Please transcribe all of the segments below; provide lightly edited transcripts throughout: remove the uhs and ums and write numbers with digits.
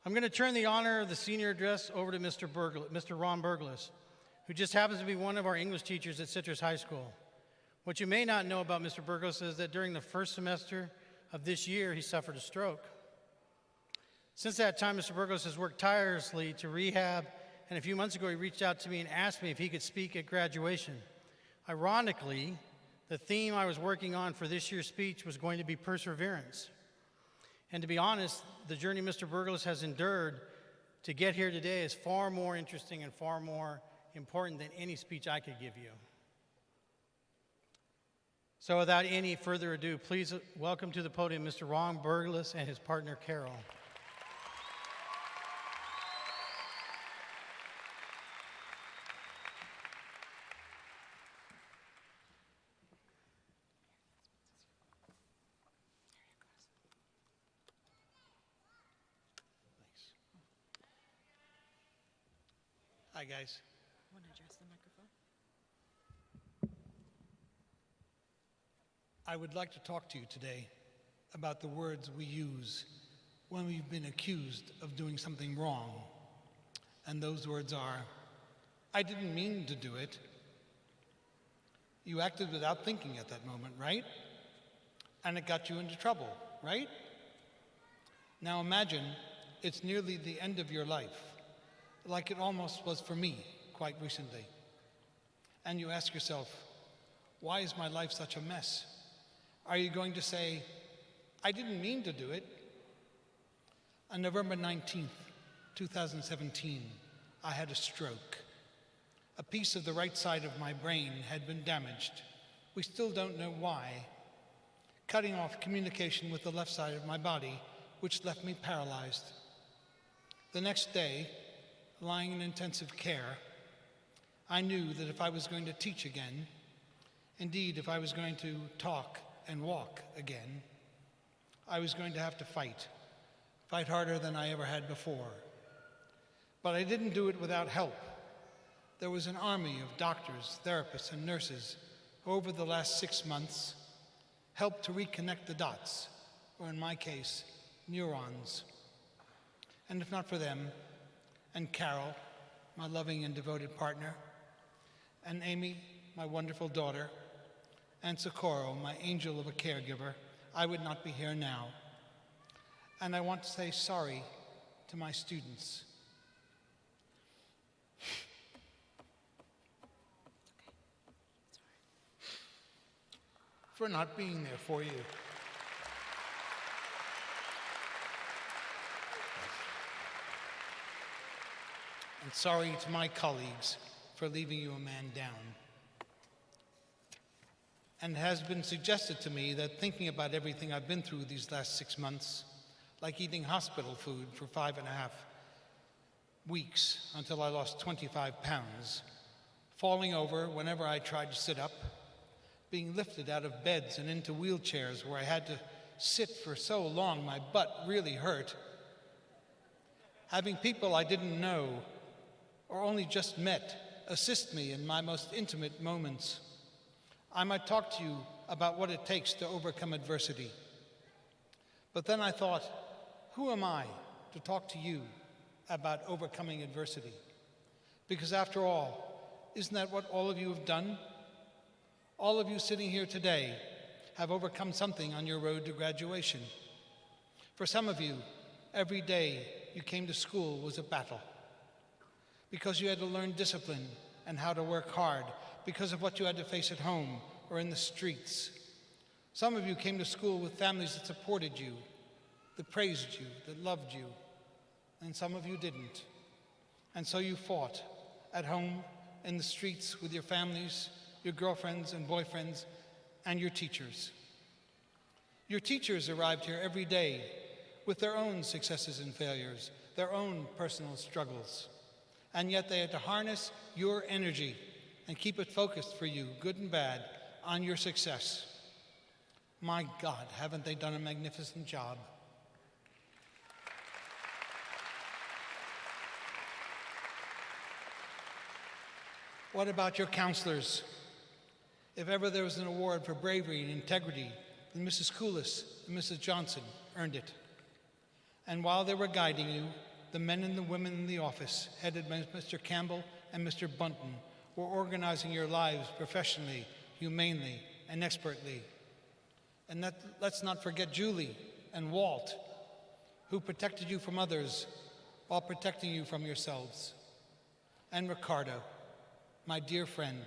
I'm going to turn the honor of the senior address over to Mr. Ron Burglas, who just happens to be one of our English teachers at Citrus High School. What you may not know about Mr. Burglas is that during the first semester of this year, he suffered a stroke. Since that time, Mr. Burglas has worked tirelessly to rehab, and a few months ago, he reached out to me and asked me if he could speak at graduation. Ironically, the theme I was working on for this year's speech was going to be perseverance. And to be honest, the journey Mr. Burglas has endured to get here today is far more interesting and far more important than any speech I could give you. So without any further ado, please welcome to the podium Mr. Ron Burglas and his partner, Carol. Hi, guys. Want to address the microphone? I would like to talk to you today about the words we use when we've been accused of doing something wrong. And those words are, I didn't mean to do it. You acted without thinking at that moment, right? And it got you into trouble, right? Now imagine it's nearly the end of your life, like it almost was for me quite recently. And you ask yourself, why is my life such a mess? Are you going to say, I didn't mean to do it? On November 19th, 2017, I had a stroke. A piece of the right side of my brain had been damaged. We still don't know why, cutting off communication with the left side of my body, which left me paralyzed. The next day, lying in intensive care, I knew that if I was going to teach again, indeed, if I was going to talk and walk again, I was going to have to fight harder than I ever had before. But I didn't do it without help. There was an army of doctors, therapists, and nurses who over the last 6 months helped to reconnect the dots, or in my case, neurons. And if not for them, and Carol, my loving and devoted partner, and Amy, my wonderful daughter, and Socorro, my angel of a caregiver, I would not be here now. And I want to say sorry to my students. For not being there for you. And sorry to my colleagues for leaving you a man down. And it has been suggested to me that thinking about everything I've been through these last 6 months, like eating hospital food for 5.5 weeks until I lost 25 pounds, falling over whenever I tried to sit up, being lifted out of beds and into wheelchairs where I had to sit for so long my butt really hurt, having people I didn't know or only just met assist me in my most intimate moments. I might talk to you about what it takes to overcome adversity. But then I thought, who am I to talk to you about overcoming adversity? Because after all, isn't that what all of you have done? All of you sitting here today have overcome something on your road to graduation. For some of you, every day you came to school was a battle, because you had to learn discipline and how to work hard because of what you had to face at home or in the streets. Some of you came to school with families that supported you, that praised you, that loved you, and some of you didn't. And so you fought at home, in the streets, with your families, your girlfriends and boyfriends, and your teachers. Your teachers arrived here every day with their own successes and failures, their own personal struggles. And yet they had to harness your energy and keep it focused for you, good and bad, on your success. My God, haven't they done a magnificent job? What about your counselors? If ever there was an award for bravery and integrity, then Mrs. Koulis and Mrs. Johnson earned it. And while they were guiding you, the men and the women in the office, headed by Mr. Campbell and Mr. Bunton, were organizing your lives professionally, humanely, and expertly. And let's not forget Julie and Walt, who protected you from others while protecting you from yourselves. And Ricardo, my dear friend,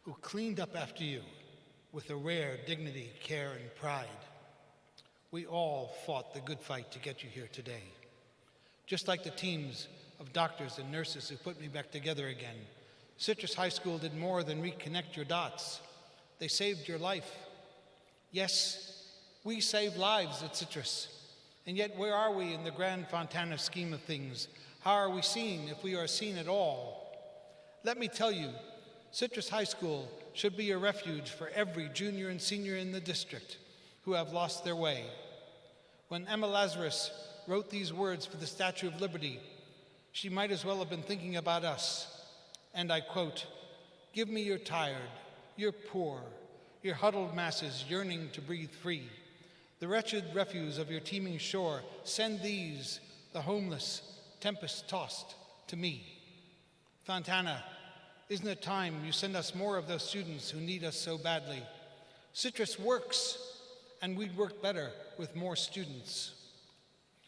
who cleaned up after you with a rare dignity, care, and pride. We all fought the good fight to get you here today. Just like the teams of doctors and nurses who put me back together again, Citrus High School did more than reconnect your dots. They saved your life. Yes, we save lives at Citrus. And yet, where are we in the grand Fontana scheme of things? How are we seen, if we are seen at all? Let me tell you, Citrus High School should be a refuge for every junior and senior in the district who have lost their way. When Emma Lazarus wrote these words for the Statue of Liberty, she might as well have been thinking about us. And I quote, "Give me your tired, your poor, your huddled masses yearning to breathe free. The wretched refuse of your teeming shore, send these, the homeless, tempest-tossed, to me. Fontana, isn't it time you send us more of those students who need us so badly? Citrus works, and we'd work better with more students."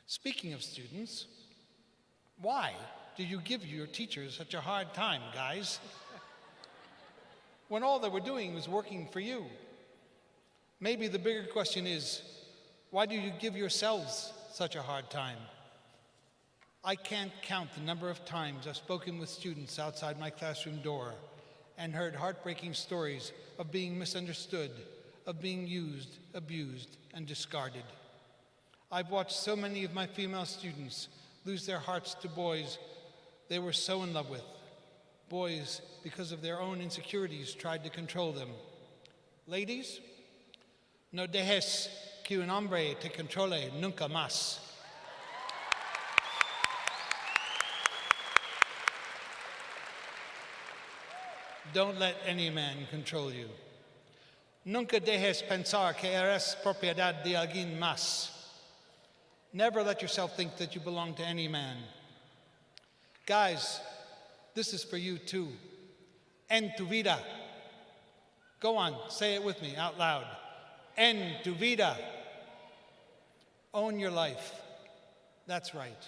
Speaking of students, why do you give your teachers such a hard time, guys? When all they were doing was working for you. Maybe the bigger question is, why do you give yourselves such a hard time? I can't count the number of times I've spoken with students outside my classroom door and heard heartbreaking stories of being misunderstood, of being used, abused, and discarded. I've watched so many of my female students lose their hearts to boys they were so in love with. Boys, because of their own insecurities, tried to control them. Ladies, no dejes que un hombre te controle nunca más. Don't let any man control you. Nunca dejes pensar que eres propiedad de alguien más. Never let yourself think that you belong to any man. Guys, this is for you too. En tu vida. Go on, say it with me out loud. En tu vida. Own your life. That's right.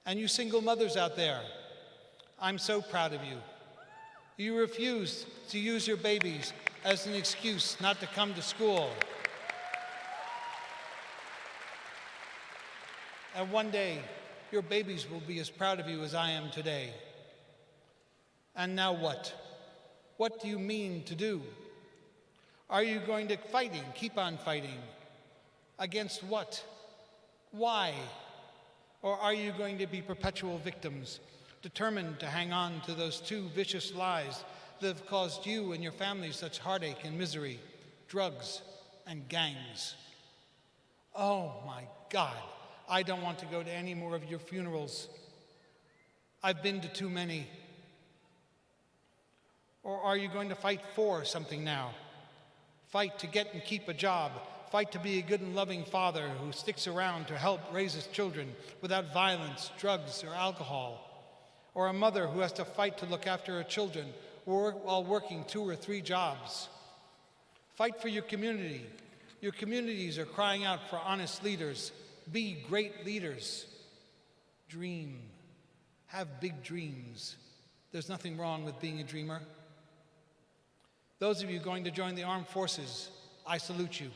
And you single mothers out there, I'm so proud of you. You refuse to use your babies as an excuse not to come to school. And one day, your babies will be as proud of you as I am today. And now what? What do you mean to do? Are you going to keep on fighting? Against what? Why? Or are you going to be perpetual victims, determined to hang on to those two vicious lies that have caused you and your family such heartache and misery, drugs and gangs? Oh my God, I don't want to go to any more of your funerals. I've been to too many. Or are you going to fight for something now? Fight to get and keep a job. Fight to be a good and loving father who sticks around to help raise his children without violence, drugs, or alcohol. Or a mother who has to fight to look after her children while working 2 or 3 jobs. Fight for your community. Your communities are crying out for honest leaders. Be great leaders. Dream. Have big dreams. There's nothing wrong with being a dreamer. Those of you going to join the armed forces, I salute you.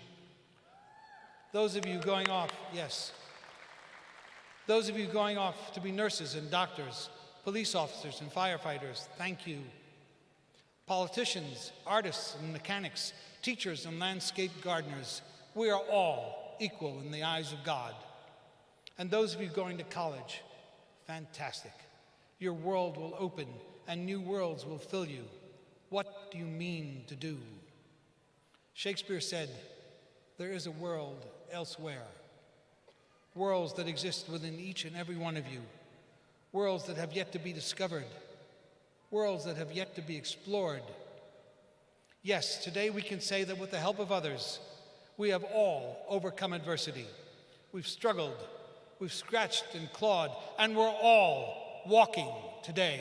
Those of you going off, yes. Those of you going off to be nurses and doctors, police officers and firefighters, thank you. Politicians, artists and mechanics, teachers and landscape gardeners, we are all equal in the eyes of God. And those of you going to college, fantastic. Your world will open and new worlds will fill you. What do you mean to do? Shakespeare said, there is a world elsewhere. Worlds that exist within each and every one of you. Worlds that have yet to be discovered. Worlds that have yet to be explored. Yes, today we can say that with the help of others, We have all overcome adversity. We've struggled, we've scratched and clawed, and we're all walking today.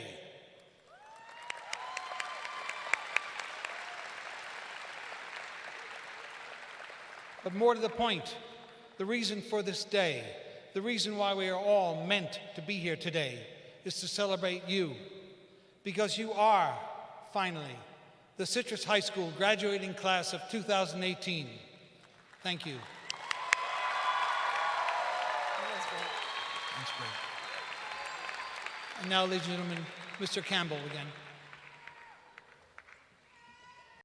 But more to the point, the reason for this day, the reason why we are all meant to be here today is to celebrate you, because you are, finally, the Citrus High School graduating class of 2018. Thank you. That's great. And now, ladies and gentlemen, Mr. Campbell again.